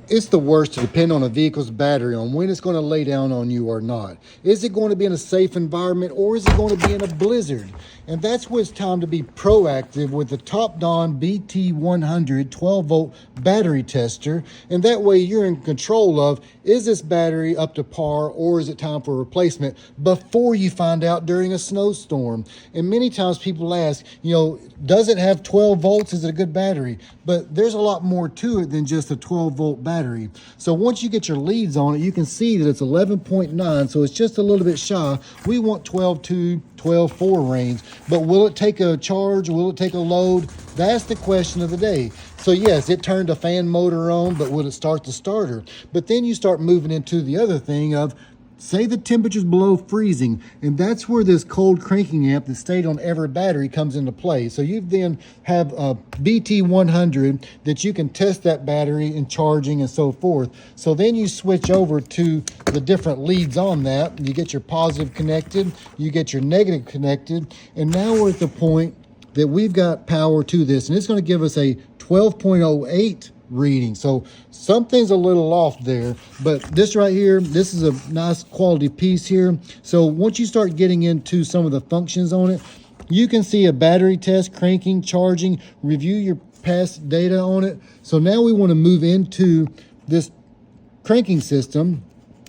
It's the worst to depend on a vehicle's battery on when it's going to lay down on you or not. Is it going to be in a safe environment, or is it going to be in a blizzard? And that's where it's time to be proactive with the TOPDON BT 100 12-volt battery tester. And that way you're in control of, is this battery up to par, or is it time for a replacement before you find out during a snowstorm? And many times people ask, does it have 12 volts? Is it a good battery? But there's a lot more to it than just a 12-volt battery. So once you get your leads on it, you can see that it's 11.9, so it's just a little bit shy. We want 12.2, 12.4 range, but will it take a charge? Will it take a load? That's the question of the day. So yes, it turned a fan motor on, but will it start the starter? But then you start moving into the other thing of, say the temperature's below freezing, and that's where this cold cranking amp that stayed on every battery comes into play. So you then have a BT100 that you can test that battery and charging and so forth. So then you switch over to the different leads on that. You get your positive connected, you get your negative connected, and now we're at the point that we've got power to this, and it's going to give us a 12.08 reading. So something's a little off there, but this right here, this is a nice quality piece here. So once you start getting into some of the functions on it, you can see a battery test, cranking, charging, review your past data on it. So now we want to move into this cranking system.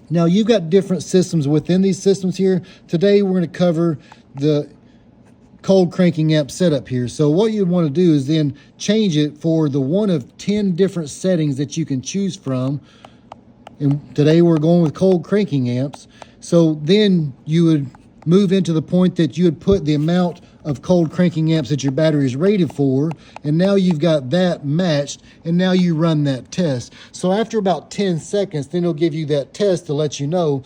Now you've got different systems within these systems here. Today we're going to cover the cold cranking amp setup here. So what you want to do is then change it for the one of 10 different settings that you can choose from. And today we're going with cold cranking amps. So then you would move into the point that you would put the amount of cold cranking amps that your battery is rated for, and now you've got that matched, and now you run that test. So after about 10 seconds, then it'll give you that test to let you know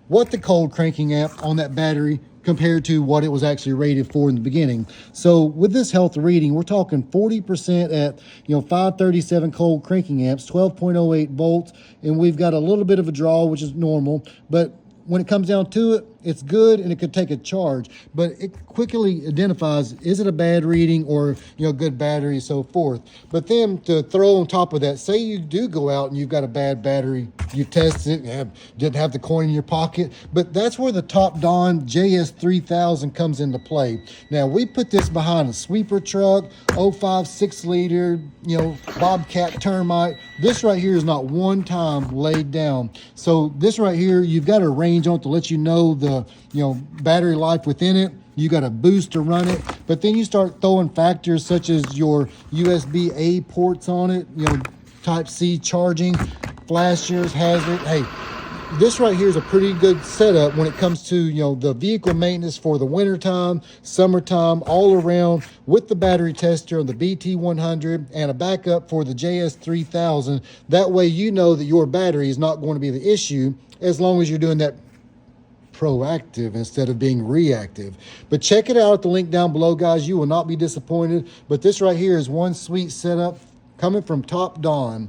what the cold cranking amp on that battery compared to what it was actually rated for in the beginning. So with this health reading, we're talking 40% at 537 cold cranking amps, 12.08 volts, and we've got a little bit of a draw, which is normal, but when it comes down to it, it's good and it could take a charge, but it quickly identifies, is it a bad reading or good battery and so forth. But then to throw on top of that, say you do go out and you've got a bad battery, you tested it, didn't have the coin in your pocket, but that's where the TOPDON JS3000 comes into play. Now we put this behind a sweeper truck, 05 6 liter, Bobcat termite. This right here is not one time laid down. So this right here, you've got a range on it to let you know the battery life within it. You got a boost to run it, but then you start throwing factors such as your USB-A ports on it, type C charging, flashers, hazard. Hey, this right here is a pretty good setup when it comes to the vehicle maintenance for the wintertime, summertime, all around, with the battery tester on the BT100 and a backup for the JS3000. That way you know that your battery is not going to be the issue, as long as you're doing that proactive instead of being reactive. But check it out at the link down below, guys. You will not be disappointed. But this right here is one sweet setup coming from TOPDON.